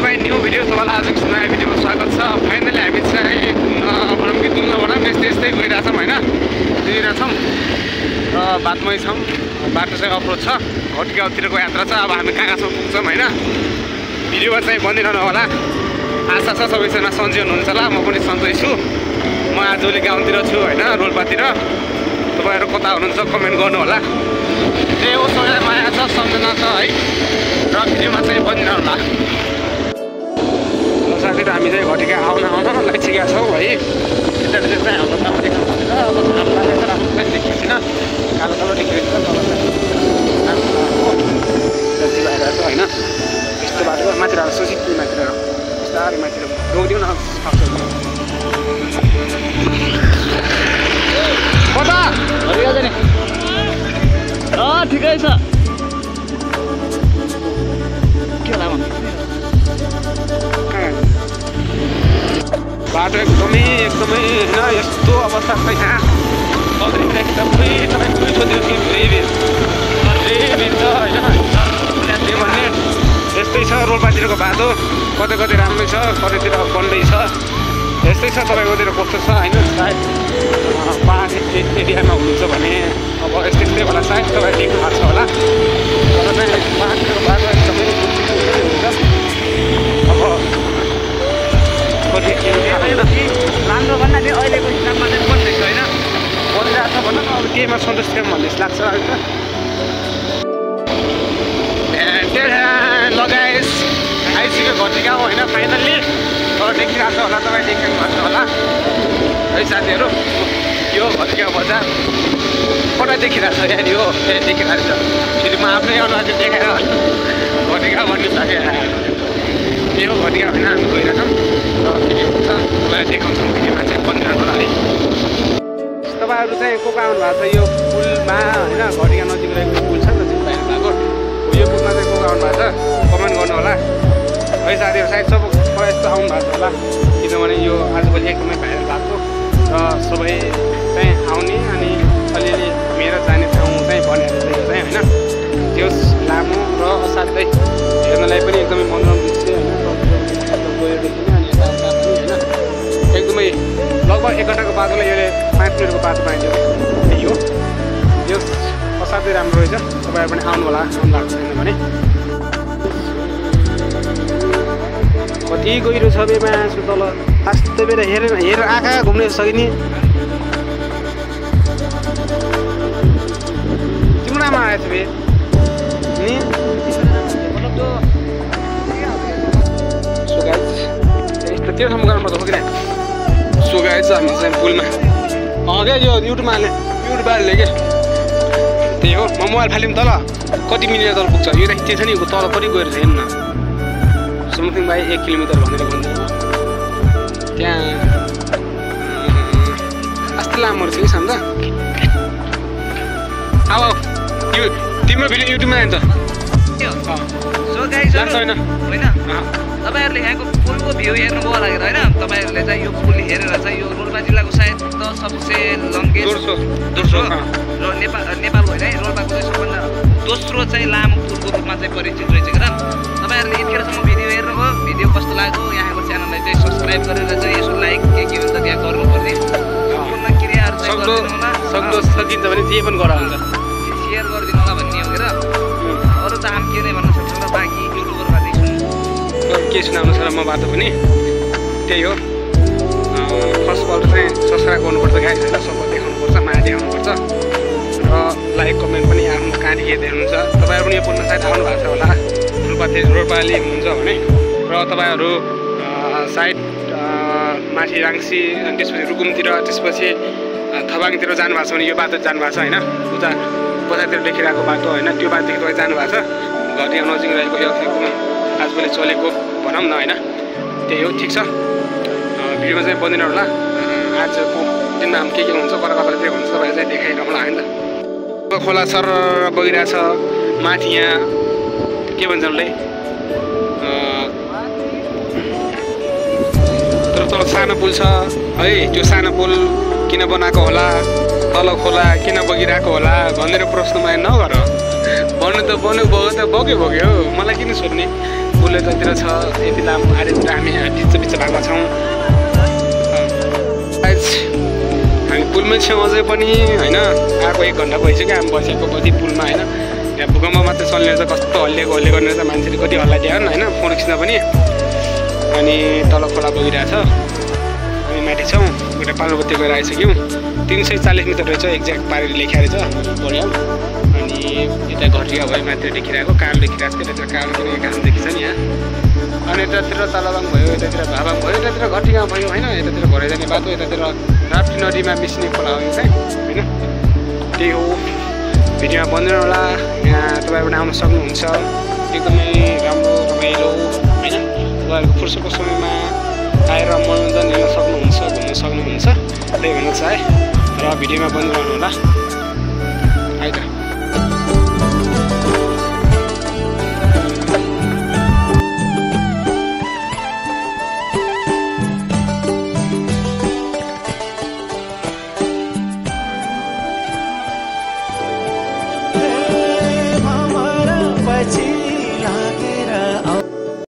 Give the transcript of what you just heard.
तपाईँ new video तपाईँलाई आजको नयाँ भिडियोमा स्वागत छ। फाइनली हामी चाहिँ भनौँ कि दुम्लाबाट यस्तै यस्तै गइरहेछौँ होइन, दिइरहेछौँ र बाटोमै छौँ। बाटो चाहिँ अप्रोच छ, घटिगाउँतिरको यात्रा छ। अब हामी कहाँ कहाँसम्म पुग्छौँ होइन, भिडियोमा चाहिँ बनिरहनु होला। आशा छ सबैजना सन्चै हुनुहुन्छ होला। म पनि सन्चै छु। म आजभोलि गाउँतिर छु होइन, रोल्पातिर। तपाईँहरू कता हुनुहुन्छ कमेन्ट गर्नु होला। त्यही हो, सबैलाई माया छ, सम्झना छ है, र भिडियोमा चाहिँ बनिरहनु होला। साथीहरू हामी चाहिँ घटिका आउन लागिसकेका छौँ है। यतातिर चाहिँ हाम्रो काम देख्नु पर्छ। अब घाम लागेको छ, राम्रो चाहिँ देखेको छैन, कालो कालो देखिरहेको छ। तल चाहिँ भइरहेको छ होइन, यस्तो बाटो माथि आएर सुसिक्की माथि बिस्तारै माथि रोकिदिउँ न सक्छ। कता नि ठिकै छ के होला बाटो एकदमै होइन यस्तो अवस्था छ यहाँ। एकदमै तपाईँको सोध्यो कि रेबिर छ होइन, के भन्ने यस्तै छ। रोल्पातिरको बाटो कतै कतै राम्रै छ, कतैतिर बन्दै छ। यस्तै छ तपाईँकोतिर कस्तो छ होइन। सायद पहाड एरियामा हुनुहुन्छ भने अब यस्तै यस्तै होला सायद, तपाईँ देख्नु भएको छ होला। तर चाहिँ पहाडतिरको बाटो एकदमै हुन्छ। अब राम्रो भन्दा चाहिँ अहिलेको हिसाबमा चाहिँ बन्दैछ होइन, बनिरहेको छ भन्न न। अब केहीमा सन्तोष थियौँ भन्ने जस्तो लाग्छ अहिले त। लगाइस आइसक्यो घटिका होइन फाइनल्ली। तर देखिरहेको छ होला, तपाईँ देखिनु भएको छ होला है साथीहरू। यो घटिका बजार कता देखिरहेको छ यहाँनिर हो, देखिरहेको छ। फेरि म आफ्नै अनुहार चाहिँ देखाएर घटिका भन्नु सक्यो। यो घटिका होइन, हामी गइरहेछौँ र के हुन्छ तपाईँलाई देखाउँछौँ भिडियोमा चाहिँ बनिरहनु होला है। तपाईँहरू चाहिँ को आउनु भएको छ यो पुलमा होइन, घटिका नजिक रहेको पुल छ नि त बाहिर भएको, यो पुलमा चाहिँ को आउनु भएको छ कमेन्ट गर्नु होला है साथीहरू। सायद सब यस्तो आउनु भएको छ होला, किनभने यो आजभोलि एकदमै भाइरल भएको र सबै चाहिँ आउने अनि अलिअलि मेरो जाने ठाउँ चाहिँ बनेर चाहिँ होइन। त्यो लामो र असाध्यै हेर्नलाई पनि एकदमै मनोरम दृश्य होइन। गयो देखिने अनि यता उता पनि होइन, एकदमै लगभग 1 घन्टाको बाटोलाई यसले 5 मिनटको बाटो पाइन्छ। त्यही हो, यो असाध्यै राम्रो रहेछ। तपाईँहरू पनि आउनु होला, आउनु भएको छैन भने। कति गहिरो छ बे मासु तल, आस्ते बेला हेरेर आँखा घुम्ने सकिने। तिम्रो नाम आएको थियो नि यस्तो त्योसम्म गर्नुपर्छ हो किन। सो गाइस हामी चाहिँ पुलमा क्या यो युट्युबमा हाल्ने युट्युबरले के त्यही हो। म मोबाइल फाल्यौँ तल कति मिनेट तल पुग्छ यो त्यो छ नि, तल पनि गएर हेर्नु न। समथिङ बाई 1 किलोमिटर भनेर भन्नु। त्यहाँ अस्ति लामो रहेछ कि सानो त। अब यो तिम्रो भिडियो युट्युबमा आयो नि त होइन। तपाईँहरूले यहाँको पुलको भ्यू हेर्नुभयो होला होइन। तपाईँहरूले चाहिँ यो पुल हेरेर चाहिँ यो रोल्पा जिल्लाको सायद त सबसे लङ्गेस्ट दोस्रो र नेपाल होइन है, रोल्पाको चाहिँ सबभन्दा दोस्रो चाहिँ लामो पुलको रूपमा चाहिँ परिचित रहेछ क्या। तपाईँहरूले यतिखेरसम्म भिडियो हेर्नुभयो, भिडियो कस्तो लाग्यो, यहाँको च्यानललाई चाहिँ सब्सक्राइब गरेर चाहिँ यसो लाइक के हुन्छ त्यहाँ गर्नुपर्ने। सम्पूर्ण क्रियाहरू चाहिँ गरिदिनु होला। सक्दो सकिन्छ भने जे पनि गरा हुन्छ, सेयर गरिदिनु होला भन्ने हो क्या। अरू त हामी के नै भन्न सक्छौँ र बाँकी युट्युबरबाट के सुनाउनु छ र म बाटो पनि त्यही हो। फर्स्टपल्ट चाहिँ सब्सक्राइब गर्नुपर्छ गाइस होइन, सपोर्ट देखाउनुपर्छ, माया देखाउनुपर्छ र लाइक कमेन्ट पनि आफ्नो कहाँदेखि हेर्दै हुनुहुन्छ। तपाईँहरू पनि यो पुलमा सायद आउनु भएको छ होला, रोल्पाली हुनुहुन्छ भने। र तपाईँहरू सायद माथि राङ्सी अनि त्यसपछि रुकुमतिर त्यसपछि थबाङतिर जानुभएको छ भने यो बाटो जानुभएको छ होइन। उता बजारतिर देखिरहेको बाटो होइन, त्यो बाटोदेखि तपाईँ जानुभएको छ। घटिया नजिक रहेको यो एकदमै आजभोलि चलेको भनौँ न होइन। त्यही हो, ठिक छ। भिडियोमा चाहिँ बनिरहनु होला। आजको दिनमा के हुन्छ, कता कता चाहिँ हुन्छ तपाईँहरू चाहिँ देखाइरहनु होला होइन। खोला सर बगिरहेछ माथि, यहाँ के भन्छ उसले तर तल सानो पुल छ है। त्यो सानो पुल किन बनाएको होला, तल खोला किन बगिरहेको होला भनेर प्रश्नमा नगर। भन्नु त बन्यो भयो त बग्यो मलाई किन सोध्ने। पुल पुल यतातिर छ यति लामो आरेतिर हामी बिच भएको छौँ। हामी पुलमै छौँ अझै पनि होइन। आएको 1 घन्टा भइसक्यो हामी बसेको कति पुलमा होइन। यहाँ भूकम्प मात्रै चल्ने रहेछ, कस्तो हल्ले गर्ने रहेछ, मान्छेले कति हल्ला दियो होइन फोन खिच्न पनि। अनि तल खोला बगिरहेछ। हामी माथि छौँ, एउटा पाल्बत्ती गएर आइसक्यौँ। 340 मिटर रहेछ एक्ज्याक्ट पारेर लेखिया रहेछ बढ्यो। अनि यता घटिया भयो माथि देखिरहेको कालो देखिरहेको थियो, यतातिर कालो किनकि घाम देखिन्छ नि यहाँ। अनि यतातिर तालाबाङ भयो, यतातिर भाबाङ भयो, यतातिर घटिया भयो होइन। यतातिर घरै जाने बाटो, यतातिर राप्ती नदीमा मिसिने खोला हो यो चाहिँ होइन। त्यही हो, भिडियोमा बन्दैन होला। यहाँ तपाईँहरू पनि आउन सक्नुहुन्छ, एकदमै राम्रो रमाइलो होइन। तपाईँहरूको फुर्सदको समयमा आएर मनोरञ्जन हेर्न सक्नुहुन्छ, घुम्न सक्नुहुन्छ। त्यही भन्न चाहे र भिडियोमा बन्दैन होला है त।